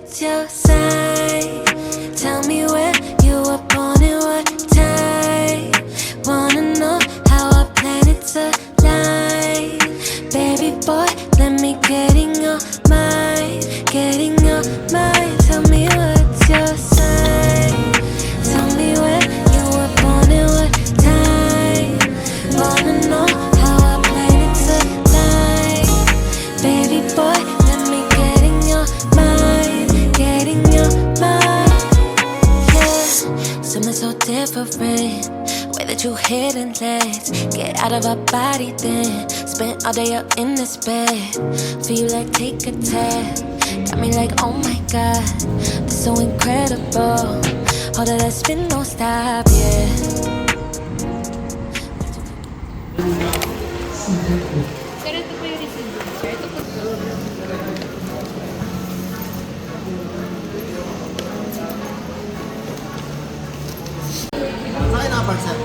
what's your sign? Tell me where you were born and what time. Wanna know how our planets align. Baby boy, let me get in your mind. Get in your mind. Tell me what's your sign. Tell me where you were born and what time. Wanna know how our planets align. Baby boy, let me get in your mind. Get in your mind. Yeah, something so different. Way that you hit and legs. Get out of our body then. Spent all day up in this bed. Feel like take a tap. Got me like oh my god, this so incredible. Hold it, let's spin, don't stop, yeah. Sir, ito po yung receipt. Sir, ito po. Saan na parcel?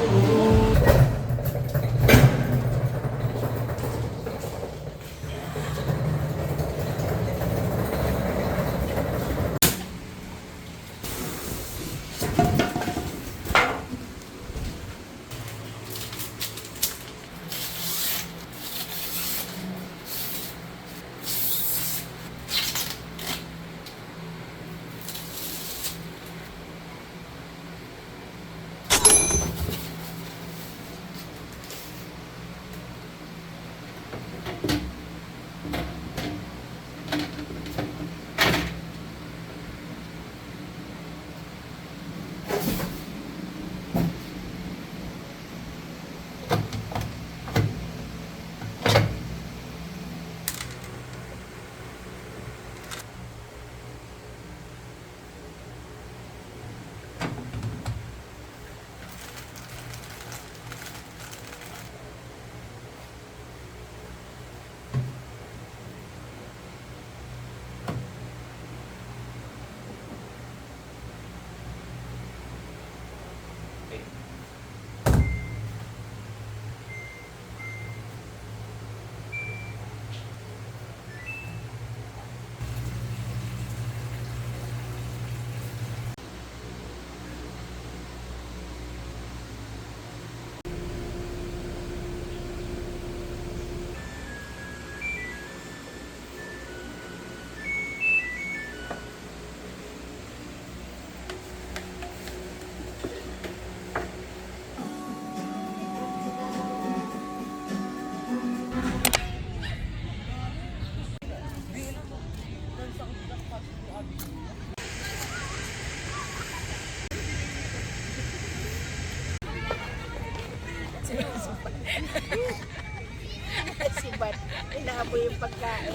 Sibat, inaamoy yung pagkain.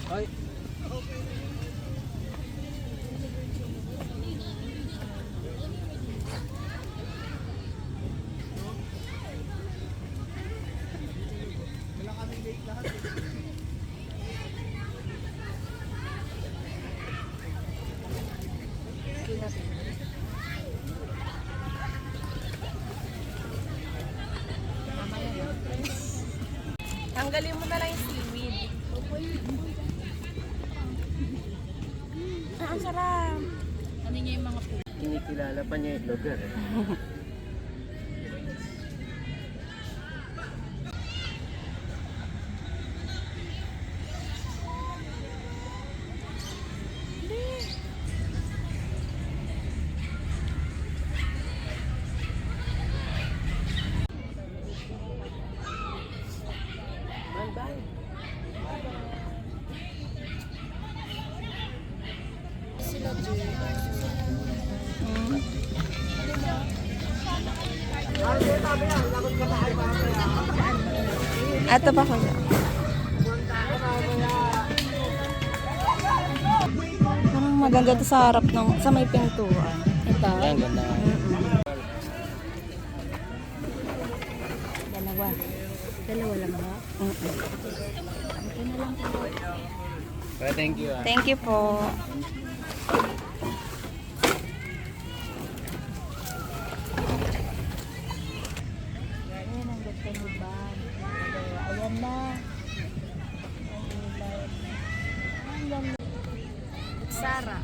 Ay. Wala kaming late lahat. Tanggalin mo na lang yung seaweed. Ang sarap. Ano niya yung mga po? Kinikilala pa niya yung lugar eh. Ito pa kuya. Parang maganda to sa harap ng sa may pintuan. Ito. Yan, ganda. Dalawa. Dalawa lang ba? Okay na lang po. Well, thank you. Thank you po. Ayan ang gusto mo ba? Ayan na. Ang ganda. Sara.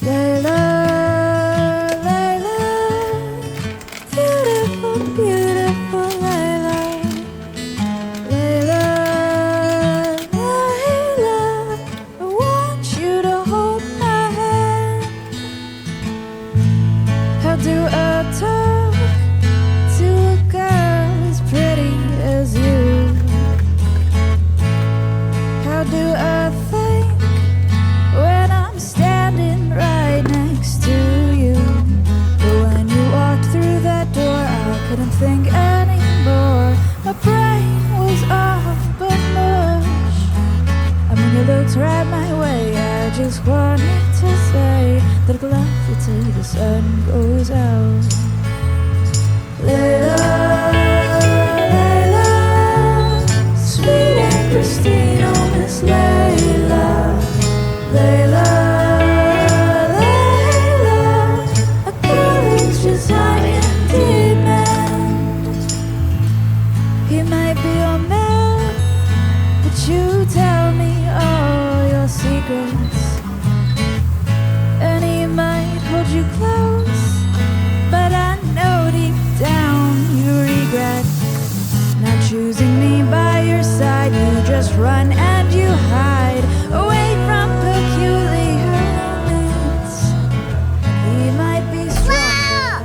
Layla, Layla, beautiful, beautiful Layla. Layla, Layla, I want you to hold my hand. How do I talk to a girl as pretty as you? How do I think when I'm standing right next to you? But when you walked through that door, I couldn't think anymore. My brain was off but mush. And when you looked right my way, I just wanted to say that I'd love you till the sun goes out. Layla, Layla, sweet and pristine, oh Miss Layla. Layla, Layla, a girl who's just high in demand. He might be your man, but you tell me all your secrets. And he might hold you close, but I know deep down you regret not choosing me by your side. You just run and you hide away from peculiar moments. He might be strong.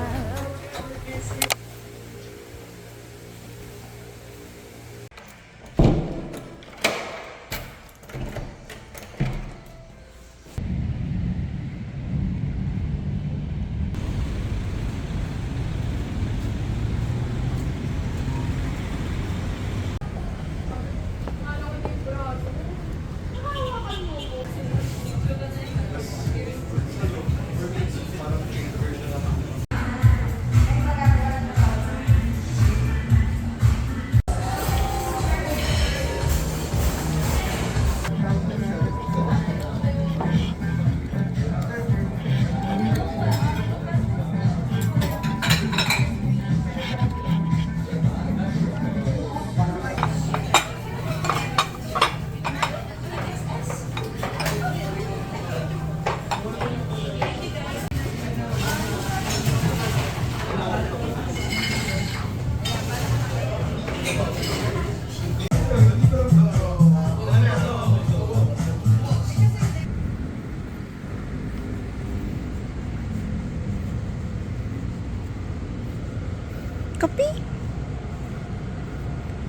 Kapi?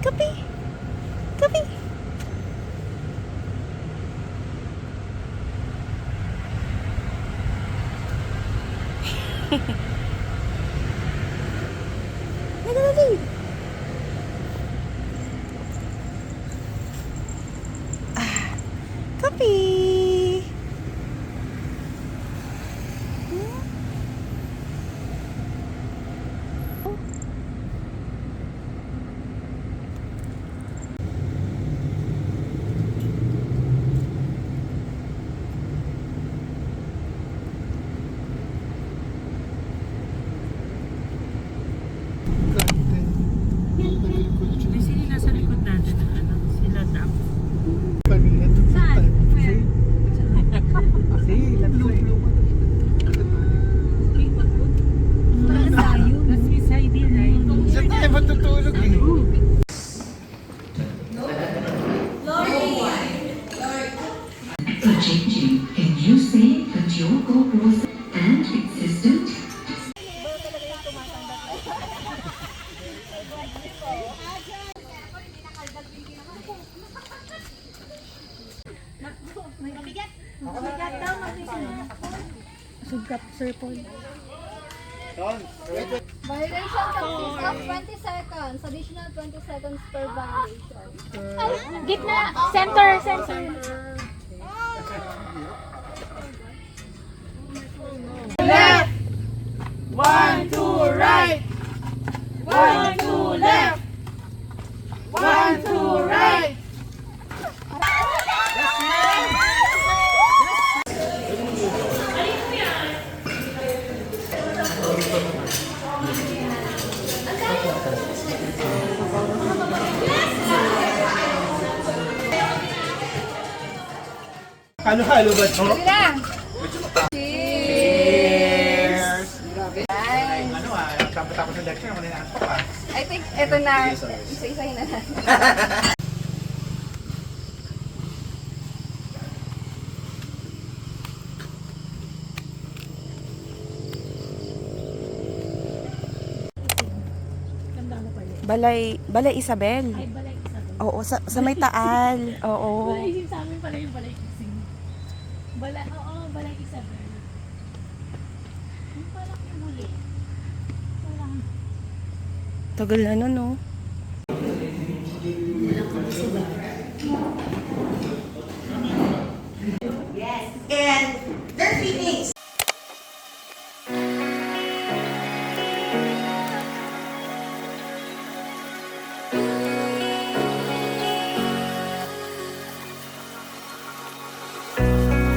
Kapi? Kapi? Naglalagay. Kapi? May sili nasa likod natin na ano, sila dam. That's beside din eh. Saan tayo matutulog eh? For changing, can you say that your goal was and existent? Sugap, Sir Paul. Violation consists of 20 seconds. Additional 20 seconds per violation. Gitna, center, center. Left. 1, 2, right. 1, 2, left. 1, 2, right. Halo-halo ba ito? Sige na. Cheers! Ay, Ano tapos ng lecture, ako ninaantok ah. I think ito na. Isa-isahin na natin. Balay Isabel. Ay, balay isa. Oo, sa may Taal. Oo. Balay isin sa amin pala yung balay ising. Oo, balay isa. Yung parang yung huli. Parang, Tagal na nun, no?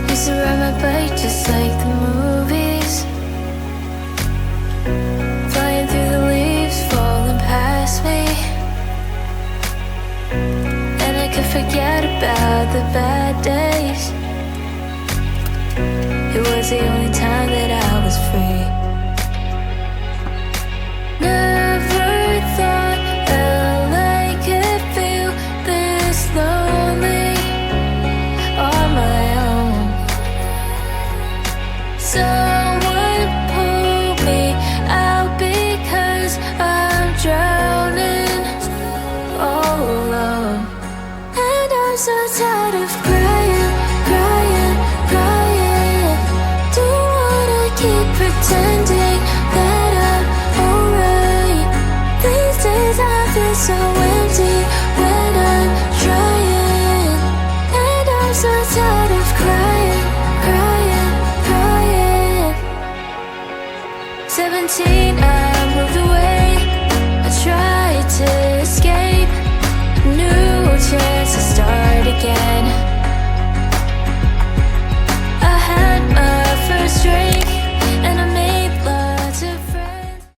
Used to ride my bike just like the movies, flying through the leaves, falling past me, and I could forget about the bad days. It was the only time that I was free. Never thought LA could feel this lonely on my own. Someone pull me out because I'm drowning all alone. And I'm so tired of crying, crying, crying. Don't wanna keep pretending that I'm alright. These days I feel so empty when I'm trying. And I'm so tired of crying, crying, crying. 17, I moved away. I tried to escape. New chance to start again.